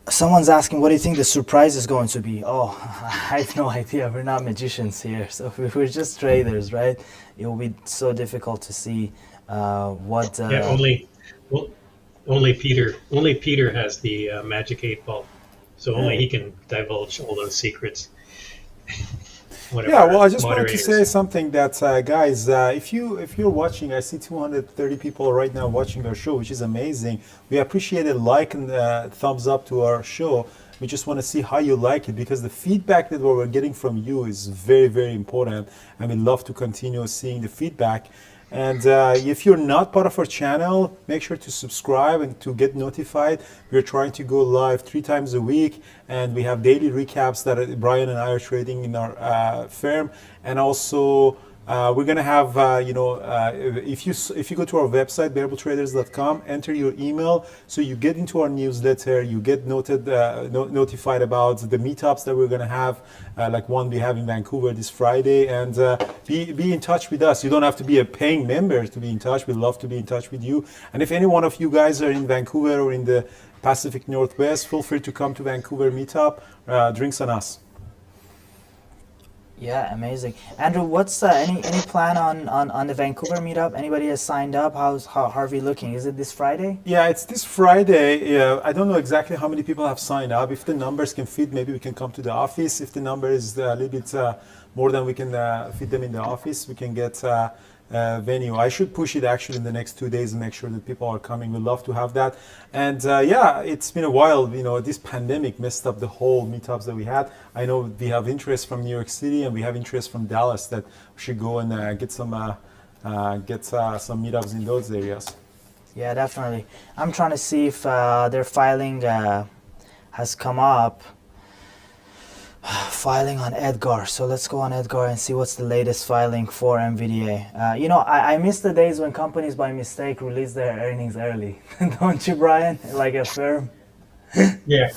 Someone's asking, what do you think the surprise is going to be? Oh, I have no idea. We're not magicians here. So we're just traders, right? It will be so difficult to see what... only Peter has the magic 8 ball. So only he can divulge all those secrets. Yeah, well, I just wanted to say something that, guys, if you're watching, I see 230 people right now watching our show, which is amazing. We appreciate a like and thumbs up to our show. We just want to see how you like it, because the feedback that we're getting from you is very, very important, and we love to continue seeing the feedback. And if you're not part of our channel, make sure to subscribe and to get notified. We're trying to go live 3 times a week, and we have daily recaps that Brian and I are trading in our firm. And also, we're going to have, if you go to our website, bearabletraders.com, enter your email, so you get into our newsletter, you get notified about the meetups that we're going to have, like one we have in Vancouver this Friday, and be in touch with us. You don't have to be a paying member to be in touch. We'd love to be in touch with you. And if any one of you guys are in Vancouver or in the Pacific Northwest, feel free to come to Vancouver meetup. Drinks on us. Yeah, amazing. Andrew, what's any plan on the Vancouver meetup? Anybody has signed up? How's Harvey looking? Is it this Friday? Yeah, it's this Friday. Yeah, I don't know exactly how many people have signed up. If the numbers can fit, maybe we can come to the office. If the number is a little bit more than we can fit them in the office, we can get venue. I should push it actually in the next 2 days and make sure that people are coming. We'd love to have that. And yeah, it's been a while. this pandemic messed up the whole meetups that we had. I know we have interest from New York City and we have interest from Dallas that we should go and get some meetups in those areas. Yeah, definitely. I'm trying to see if their filing has come up. Filing on Edgar. So let's go on Edgar and see what's the latest filing for NVDA. I miss the days when companies by mistake release their earnings early. Don't you, Brian? Like a firm? Yeah.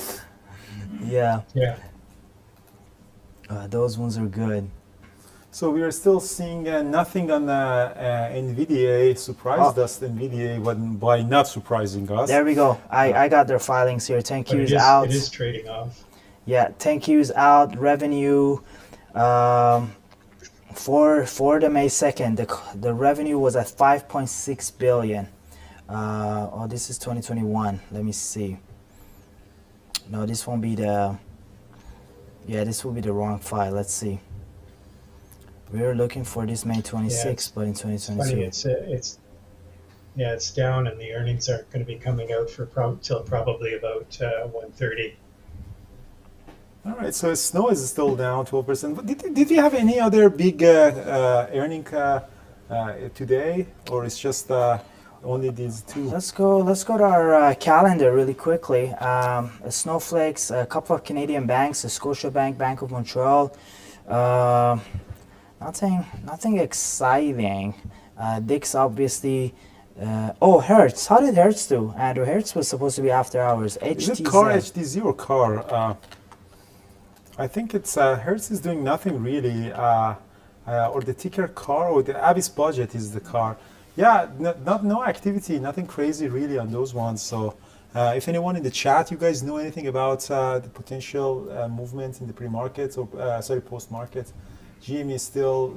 Yeah. Yeah. Those ones are good. So we are still seeing nothing on NVDA surprised us. NVDA by not surprising us. There we go. I got their filings here. 10Q's out. It is trading off. Yeah, 10Q's out. Revenue for the May 2nd, the revenue was at 5.6 billion. This is 2021. Let me see. No, this won't be the. Yeah, this will be the wrong file. Let's see. We're looking for this May 26th, but in 2022. It's down, and the earnings aren't going to be coming out for till probably about 1:30. All right, so snow is still down 12%. But did you have any other big earning today, or it's just only these two? Let's go to our calendar really quickly. Snowflakes, a couple of Canadian banks, Scotiabank, Bank of Montreal. Nothing exciting. Dix obviously. Hertz. How did Hertz do? Andrew, Hertz was supposed to be after hours. Is it car HTZ or car? I think it's Hertz is doing nothing really, or the ticker car, or the Avis budget is the car. Yeah, no activity, nothing crazy really on those ones. So if anyone in the chat, you guys know anything about the potential movement in the pre-market or post-market? GM is still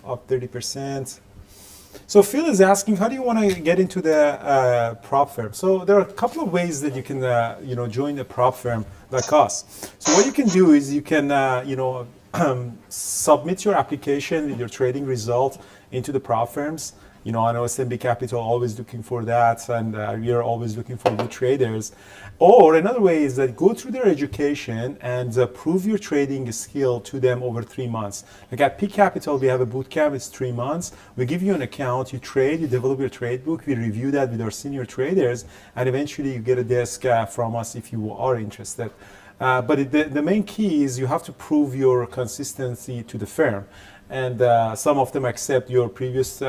up 30%. So Phil is asking, how do you want to get into the prop firm? So there are a couple of ways that you can, join a prop firm like us. So what you can do is you can, submit your application with your trading result into the prop firms. I know SMB Capital always looking for that, and we are always looking for good traders. Or another way is that go through their education and prove your trading skill to them over 3 months. Like at P Capital, we have a boot camp. It's 3 months. We give you an account, you trade, you develop your trade book. We review that with our senior traders, and eventually you get a desk from us if you are interested. But the main key is you have to prove your consistency to the firm, and some of them accept your previous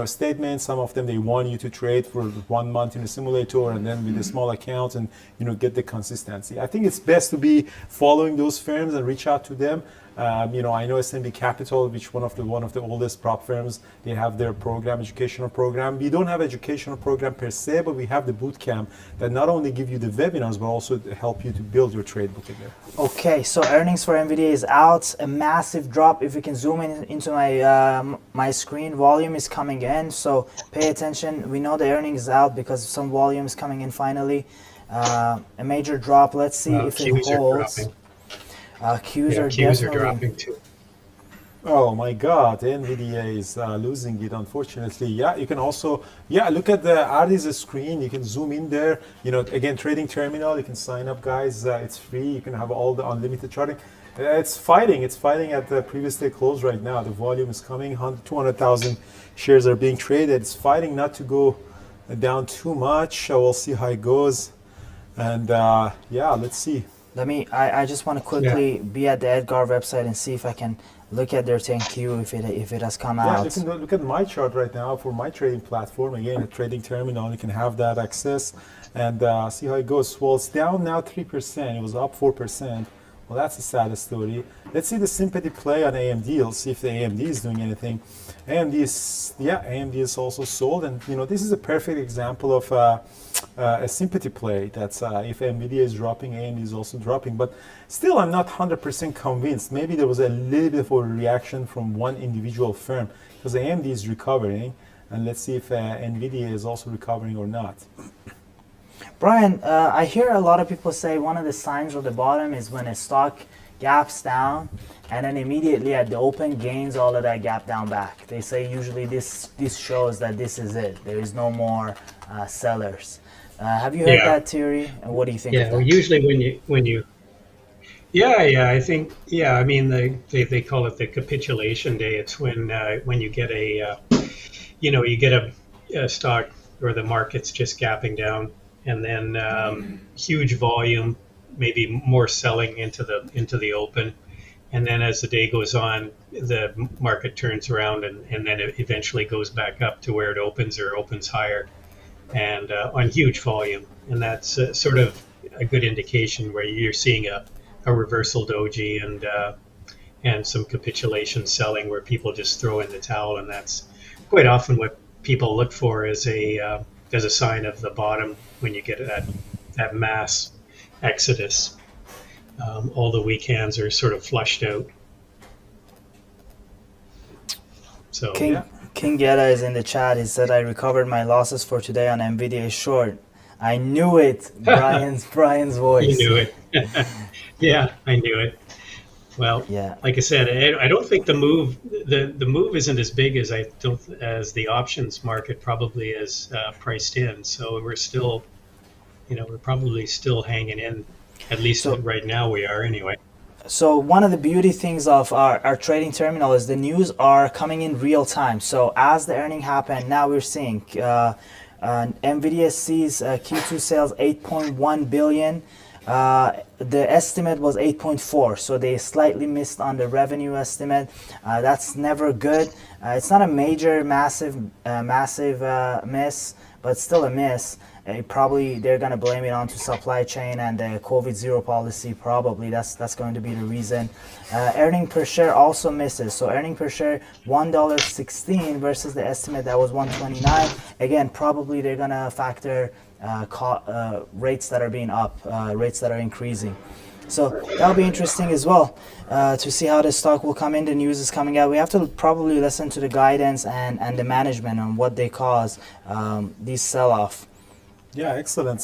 statements. Some of them, they want you to trade for 1 month in a simulator and then with a small account and, get the consistency. I think it's best to be following those firms and reach out to them. I know SMB Capital, which one of the oldest prop firms, they have their educational program. We don't have educational program per se, but we have the boot camp that not only give you the webinars, but also help you to build your trade book in there. Okay, so earnings for NVIDIA is out, a massive drop. If you can zoom into my screen, volume is coming in, so pay attention. We know the earnings is out because some volume is coming in finally. A major drop. Let's see if it holds. Qs are dropping too. Oh my God, NVDA is losing it, unfortunately. Yeah, you can also, look at the Ardi's screen. You can zoom in there. Again, trading terminal. You can sign up, guys. It's free. You can have all the unlimited charting. It's fighting. It's fighting at the previous day close right now. The volume is coming. 200,000 shares are being traded. It's fighting not to go down too much. We'll see how it goes. And let's see. I just want to quickly be at the Edgar website and see if I can look at their 10Q if it has come out. Yeah, you can look at my chart right now for my trading platform. Again, a trading terminal. You can have that access and see how it goes. Well, it's down now 3%. It was up 4%. Well, that's a sad story. Let's see the sympathy play on AMD. Let's see if the AMD is doing anything. AMD is also sold, and this is a perfect example of a sympathy play. That's if NVIDIA is dropping, AMD is also dropping. But still, I'm not 100% convinced. Maybe there was a little bit of a reaction from one individual firm because AMD is recovering, and let's see if NVIDIA is also recovering or not. Brian, I hear a lot of people say one of the signs of the bottom is when a stock gaps down and then immediately at the open gains all of that gap down back. They say usually this shows that this is it. There is no more sellers. Have you heard that theory? And what do you think of that? Well, usually when you I think I mean they call it the capitulation day. It's when you get a stock or the market's just gapping down. And then huge volume, maybe more selling into the open, and then as the day goes on, the market turns around and then it eventually goes back up to where it opens or opens higher, and on huge volume, and that's sort of a good indication where you're seeing a reversal doji and some capitulation selling where people just throw in the towel, and that's quite often what people look for as a sign of the bottom. When you get that mass exodus, all the weak hands are sort of flushed out. So King Geta is in the chat. He said, "I recovered my losses for today on NVIDIA short." I knew it. Brian's voice. You knew it. Yeah, I knew it. Well, like I said, I don't think the move isn't as big as the options market probably is priced in. So we're still, we're probably still hanging in. At least right now we are anyway. So one of the beauty things of our trading terminal is the news are coming in real time. So as the earning happened, now we're seeing NVIDIA sees Q2 sales 8.1 billion. The estimate was 8.4, so they slightly missed on the revenue estimate. That's never good. It's not a major, massive miss, but still a miss. Probably they're gonna blame it onto supply chain and the COVID zero policy. Probably that's going to be the reason. Earning per share also misses. So earning per share $1.16 versus the estimate that was $1.29. Again, probably they're gonna factor rates that are being up, rates that are increasing. So that'll be interesting as well to see how the stock will come in. The news is coming out. We have to probably listen to the guidance and the management on what they cause these sell-off. Yeah, excellent.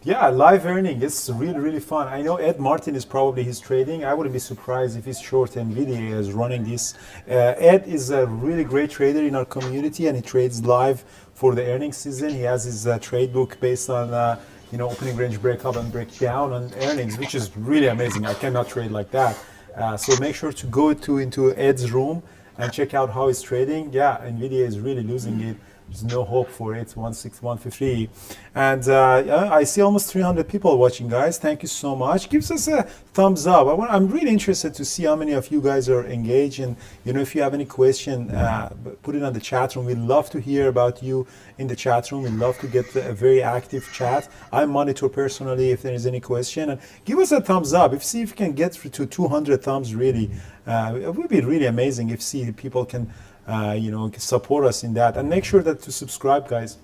Live earning is really, really fun. I know Ed Martin is probably his trading. I wouldn't be surprised if he's short NVIDIA is running this. Ed is a really great trader in our community and he trades live for the earnings season. He has his trade book based on opening range breakup and breakdown on earnings, which is really amazing. I cannot trade like that. So make sure to go into Ed's room and check out how he's trading. Yeah, NVIDIA is really losing it. there's no hope for it. 161.53, and I see almost 300 people watching, guys. Thank you so much. Gives us a thumbs up. I'm really interested to see how many of you guys are engaged, and if you have any question, put it on the chat room. We'd love to hear about you in the chat room. We'd love to get a very active chat. I monitor personally if there is any question, and give us a thumbs up. See if you can get to 200 thumbs. Really, it would be really amazing if people can support us in that, and make sure that to subscribe, guys.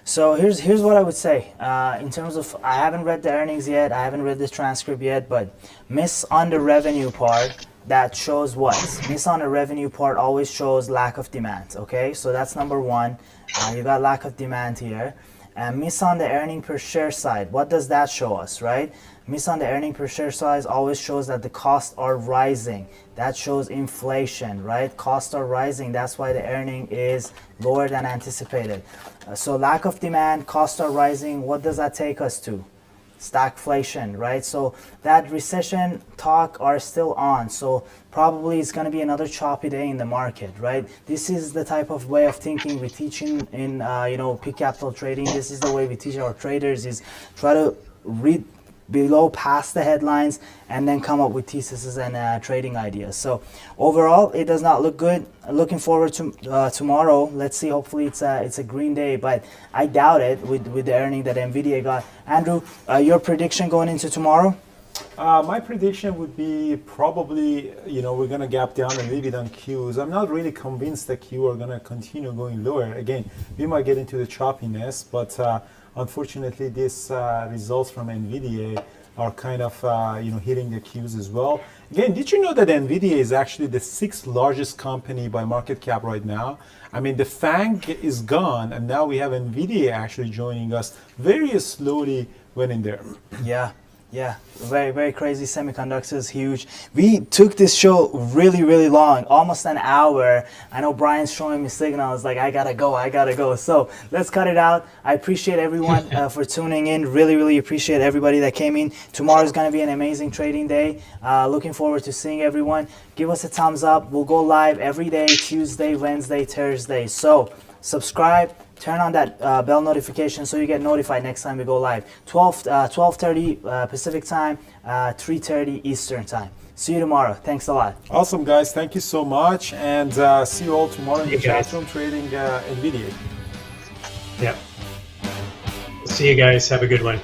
So here's what I would say in terms of, I haven't read the earnings yet, I haven't read the transcript yet, but miss on the revenue part. That shows what? Miss on the revenue part always shows lack of demand. Okay, so that's number one. You got lack of demand here. And miss on the earning per share side. What does that show us, right? Miss on the earning per share side always shows that the costs are rising. That shows inflation, right? Costs are rising. That's why the earning is lower than anticipated. So lack of demand, costs are rising. What does that take us to? Stagflation, right? So that recession talk are still on. So probably it's going to be another choppy day in the market, right? This is the type of way of thinking we teach in peak capital trading. This is the way we teach our traders, is try to read below past the headlines and then come up with theses and trading ideas. So overall, it does not look good. Looking forward to tomorrow. Let's see. Hopefully it's a green day, but I doubt it with the earning that NVIDIA got. Andrew, your prediction going into tomorrow? My prediction would be probably, we're going to gap down a little bit on Qs. I'm not really convinced that Q are going to continue going lower. Again, we might get into the choppiness, but unfortunately, these results from NVDA are kind of hitting the Qs as well. Again, did you know that NVIDIA is actually the 6th largest company by market cap right now? I mean, the FANG is gone, and now we have NVIDIA actually joining us. Very slowly went in there. Yeah, very, very crazy. Semiconductors, huge. We took this show really, really long, almost an hour. I know Brian's showing me signals like, I gotta go. So let's cut it out. I appreciate everyone for tuning in. Really, really appreciate everybody that came in. Tomorrow's gonna be an amazing trading day. Looking forward to seeing everyone. Give us a thumbs up. We'll go live every day, Tuesday, Wednesday, Thursday. So subscribe. Turn on that bell notification so you get notified next time we go live. 12:30 Pacific time, 3:30 Eastern time. See you tomorrow. Thanks a lot. Awesome, guys. Thank you so much. And see you all tomorrow in the chat room trading NVIDIA. Yeah. See you guys. Have a good one.